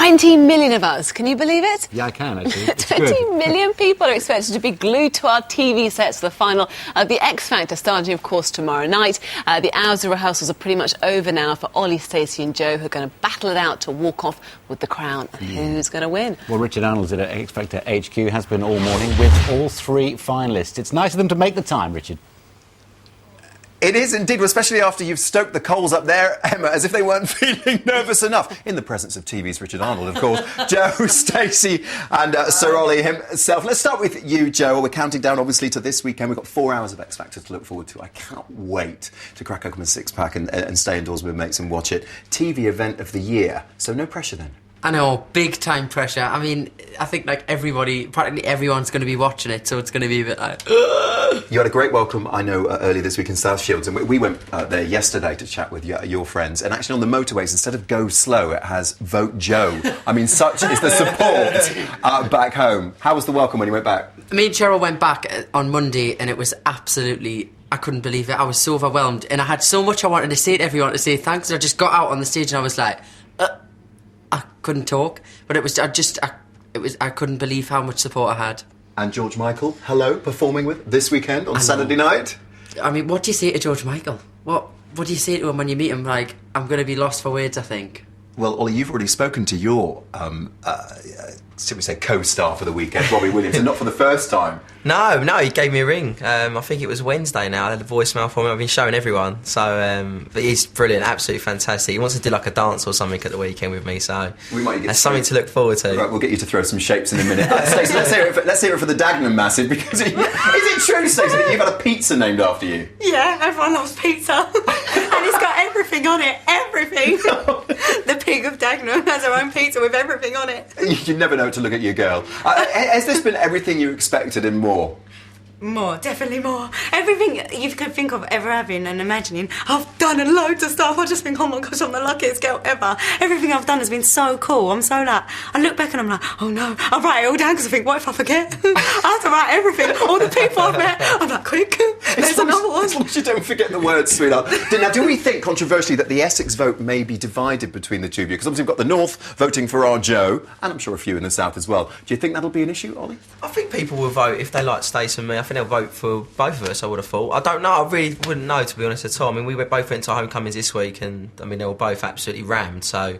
20 million of us. Can you believe it? Yeah, I can, actually. It's 20 good. million people are expected to be glued to our TV sets for the final of The X Factor, starting, of course, tomorrow night. The hours of rehearsals are pretty much over now for Olly, Stacey and Joe, who are going to battle it out to walk off with the crown. And who's going to win? Well, Richard Arnold's at X Factor HQ, has been all morning with all three finalists. It's nice of them to make the time, Richard. It is indeed, especially after you've stoked the coals up there, Emma, as if they weren't feeling nervous enough. In the presence of TV's Richard Arnold, of course, Joe, Stacey and Sir Olly himself. Let's start with you, Joe. We're counting down, obviously, to this weekend. We've got 4 hours of X Factor to look forward to. I can't wait to crack open a six-pack and stay indoors with mates and watch it. TV event of the year, so no pressure then. I know, big time pressure. I mean, I think like practically everyone's going to be watching it, so it's going to be a bit like... You had a great welcome, I know, earlier this week in South Shields, and we went there yesterday to chat with your friends, and actually on the motorways, instead of Go Slow, it has Vote Joe. I mean, such is the support back home. How was the welcome when you went back? Me and Cheryl went back on Monday, and it was absolutely... I couldn't believe it. I was so overwhelmed, and I had so much I wanted to say to everyone, to say thanks, and I just got out on the stage and I was like... I couldn't talk, but it was I couldn't believe how much support I had. And George Michael, hello, performing with this weekend on Saturday night. I mean, what do you say to George Michael? What do you say to him when you meet him? Like, I'm going to be lost for words, I think. Well, Olly, you've already spoken to your, should we say, co-star for the weekend, Robbie Williams, and not for the first time. No, he gave me a ring. I think it was Wednesday now. I had a voicemail from him. I've been showing everyone. So, but he's brilliant, absolutely fantastic. He wants to do like a dance or something at the weekend with me. So we might get that's something to look forward to. Right, we'll get you to throw some shapes in a minute. Stacey, let's hear it for the Dagenham Massive, because is it true, Stacey, that you've had a pizza named after you? Yeah, everyone loves pizza. And it's got everything on it. Everything. The pig of Dagenham has her own pizza with everything on it. You never know to look at your girl. Has this been everything you expected and more? More, definitely more. Everything you could think of ever having and imagining. I've done loads of stuff. I just think, oh my gosh, I'm the luckiest girl ever. Everything I've done has been so cool. I'm so like, I look back and I'm like, oh no, I write it all down because I think, what if I forget? I have to write everything, all the people I've met. I'm like, quick, there's another one. As long as you don't forget the words, sweetheart. Now, do we think, controversially, that the Essex vote may be divided between the two of you? Because obviously we've got the North voting for our Joe, and I'm sure a few in the South as well. Do you think that'll be an issue, Olly? I think people will vote if they like Stacey and me. I think they'll vote for both of us, I would have thought. I don't know, I really wouldn't know, to be honest, at all. I mean, we both went to homecomings this week, and I mean, they were both absolutely rammed, so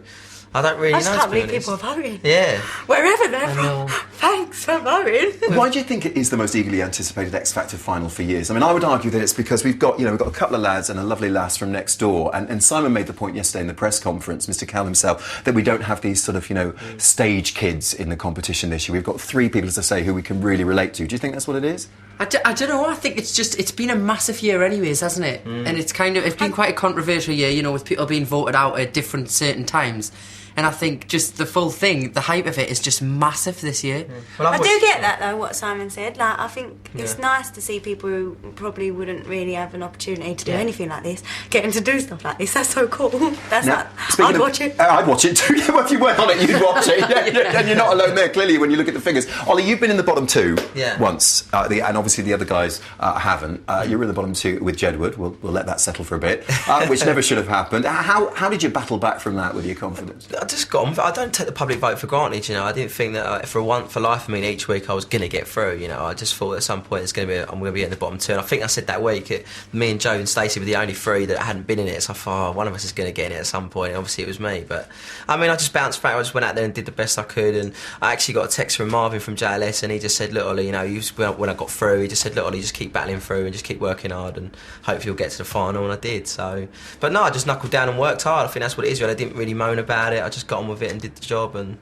I don't really know, to be honest. I just can't believe people are voting. Yeah. Wherever they're from. Thanks for voting. Why do you think it is the most eagerly anticipated X Factor final for years? I mean, I would argue that it's because we've got a couple of lads and a lovely lass from next door, and Simon made the point yesterday in the press conference, Mr. Cal himself, that we don't have these sort of, stage kids in the competition this year. We've got 3 people, as I say, who we can really relate to. Do you think that's what it is? I don't know, I think it's been a massive year anyways, hasn't it? And it's been quite a controversial year, with people being voted out at different certain times. And I think just the full thing, the hype of it is just massive this year. Well, I do get that though, what Simon said. Like, I think it's nice to see people who probably wouldn't really have an opportunity to do anything like this, getting to do stuff like this. That's so cool. I'd watch it. I'd watch it too. Well, if you weren't on it, you'd watch it. And you're not alone there, clearly, when you look at the figures. Olly, you've been in the bottom 2 once, and obviously the other guys haven't. You were in the bottom 2 with Jedward. We'll let that settle for a bit, which never should have happened. How did you battle back from that with your confidence? I just got on. I don't take the public vote for granted, I didn't think that for life, each week I was going to get through, I just thought at some point I'm going to be at the bottom 2, and I think I said that week, me and Joe and Stacey were the only 3 that hadn't been in it, so I thought, one of us is going to get in it at some point, and obviously it was me, but, I just bounced back, I just went out there and did the best I could, and I actually got a text from Marvin from JLS, and he just said, look, Olly, when I got through, he just said, look, Olly, just keep battling through, and just keep working hard, and hopefully you'll get to the final, and I did, so, but no, I just knuckled down and worked hard. I think that's what it is, I didn't really moan about it, I just got on with it and did the job, and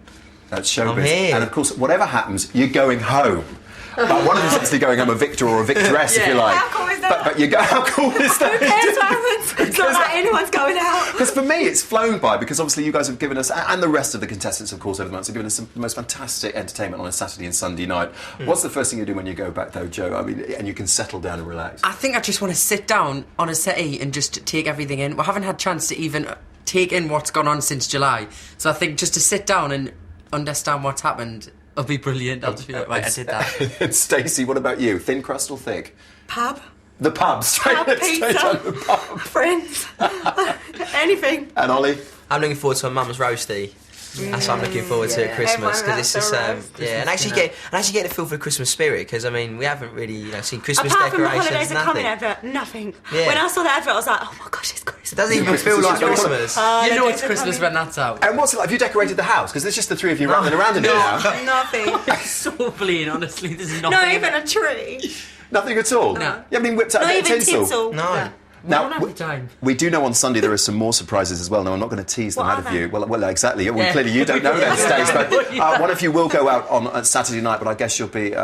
that's showbiz. And of course, whatever happens, you're going home. But one of us is actually going home a victor or a victoress, if you like. How cool is that? But you go, how cool is that? Who cares what happens? It's not like anyone's going out. Because for me, it's flown by, because obviously you guys have given us, and the rest of the contestants, of course, over the months, have given us the most fantastic entertainment on a Saturday and Sunday night. What's the first thing you do when you go back, though, Joe? And you can settle down and relax. I think I just want to sit down on a settee and just take everything in. We haven't had a chance to even take in what's gone on since July. So I think just to sit down and understand what's happened will be brilliant. I'll just be like, right, I did that. And Stacey, what about you? Thin crust or thick? Pub. The pub, straight on the pub. Friends. Anything. And Olly? I'm looking forward to my mum's roastie. That's what I'm looking forward to at Christmas, because it's just and actually getting a feel for the Christmas spirit, because I mean we haven't really seen Christmas Apart from the decorations. holidays are coming advert, nothing. Yeah. When I saw the advert, I was like, oh my gosh, it's Christmas. It doesn't even feel like Christmas. You know it's Christmas when that's out. And what's it like? Have you decorated the house? Because there's just the three of you running around in it now. Nothing. So plain, honestly. This is nothing. Not even a tree. Nothing at all? No. You haven't even whipped out a Not bit of even tinsel? tinsel. No. Now, every time. we do know on Sunday there are some more surprises as well. Now, I'm not going to tease them What out are of you. they? Well, exactly. Well, clearly you don't know them, Stace, but one of you will go out on Saturday night, but I guess you'll be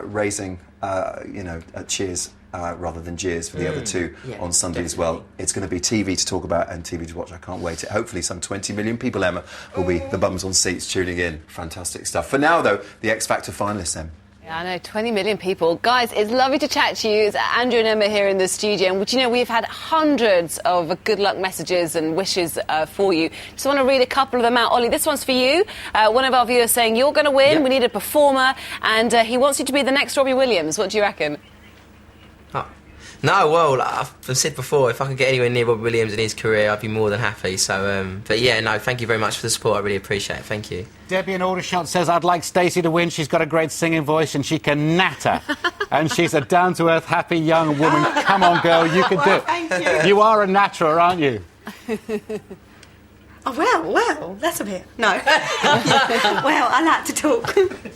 raising, cheers rather than jeers for the other two on Sunday as well. It's going to be TV to talk about and TV to watch. I can't wait. Hopefully some 20 million people, Emma, will be the bums on seats tuning in. Fantastic stuff. For now, though, the X Factor finalists, Em. Yeah, I know, 20 million people. Guys, it's lovely to chat to you. It's Andrew and Emma here in the studio. And we've had hundreds of good luck messages and wishes for you. Just want to read a couple of them out. Ollie, this one's for you. One of our viewers saying, you're going to win. Yep. We need a performer. And he wants you to be the next Robbie Williams. What do you reckon? No, well, I've said before, if I could get anywhere near Robbie Williams in his career, I'd be more than happy. So, but yeah, no, thank you very much for the support. I really appreciate it. Thank you. Debbie in Aldershot says, I'd like Stacey to win. She's got a great singing voice and she can natter. And she's a down-to-earth, happy young woman. Come on, girl, you can do it. Thank you. You are a natterer, aren't you? Oh, well, that's a bit... No. Well, I like to talk.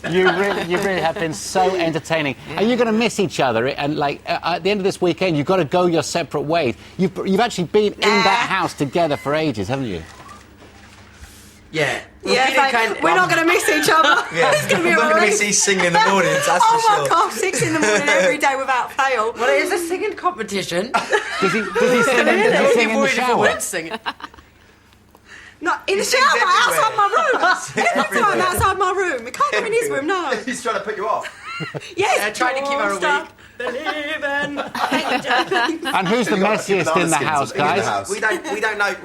You really have been so entertaining. Are you going to miss each other? And, at the end of this weekend, you've got to go your separate ways. You've actually been in that house together for ages, haven't you? Yeah. We're not going to miss each other. Yeah. It's going to be I'm not going to alright. miss you singing in the mornings, that's for sure. Oh my gosh, 6 in the morning every day without fail. Well, it is a singing competition. Does he sing in the shower? Not in the sings shower, everywhere. outside my room. Every time outside my room. We can't go in his room, no. He's trying to put you off. Yes, trying to keep her stop believing. And who's the messiest in the house, guys? We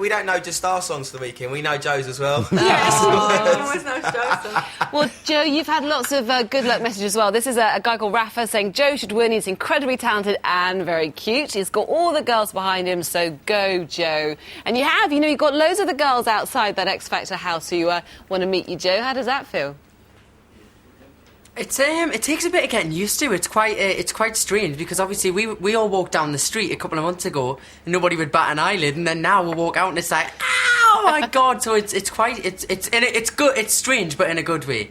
don't know just our songs for the weekend. We know Joe's as well. Yes, always knows Joseph. Well, Joe, you've had lots of good luck messages as well. This is a guy called Rafa saying Joe should win. He's incredibly talented and very cute. He's got all the girls behind him, so go, Joe. And you've got loads of the girls outside that X Factor house who want to meet you, Joe. How does that feel? It takes a bit of getting used to. It's quite strange because obviously we all walked down the street a couple of months ago and nobody would bat an eyelid, and then now we'll walk out and it's like, oh my god! So it's good. It's strange, but in a good way.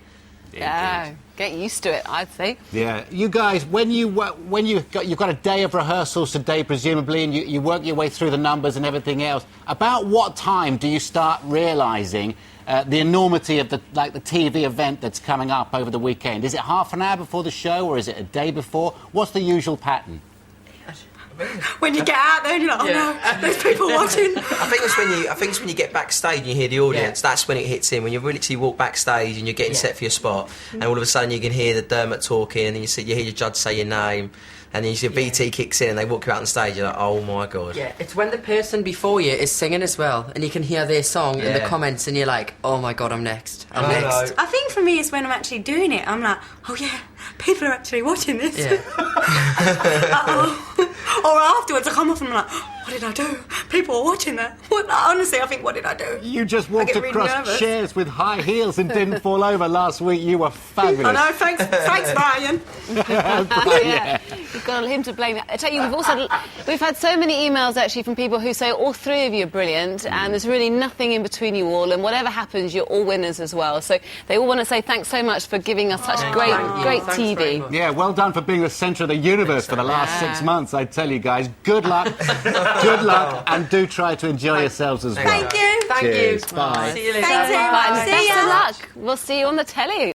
Yeah, get used to it, I'd say. Yeah, you guys, you've got a day of rehearsals today, presumably, and you work your way through the numbers and everything else. About what time do you start realising the enormity of the TV event that's coming up over the weekend? Is it half an hour before the show, or is it a day before? What's the usual pattern? When you get out there and you're like, oh no, there's people watching. I think it's when you get backstage and you hear the audience. Yeah. That's when it hits in. When you literally walk backstage and you're getting set for your spot, and all of a sudden you can hear the Dermot talking, and then you hear your judge say your name, and then you see BT kicks in and they walk you out on stage. You're like, oh my god. Yeah, it's when the person before you is singing as well, and you can hear their song in the comments, and you're like, oh my god, I'm next. I'm next. I think for me it's when I'm actually doing it. I'm like, oh yeah, people are actually watching this. Yeah. Or afterwards I come off and I'm like, what did I do? People are watching that. Honestly, I think, what did I do? You just walked really across nervous. chairs with high heels and didn't fall over last week. You were fabulous. I know, thanks Brian. Yeah, you've got him to blame. I tell you, we've had so many emails actually from people who say all three of you are brilliant, and there's really nothing in between you all, and whatever happens, you're all winners as well. So they all want to say thanks so much for giving us such great Thanks very TV. much. Yeah, well done for being the centre of the universe for the last 6 months, I tell you guys. Good luck, and do try to enjoy yourselves as well. Thank you. Thank Cheers. you. Bye. See you later. Thanks, everyone. And See best ya. of luck. We'll see you on the telly.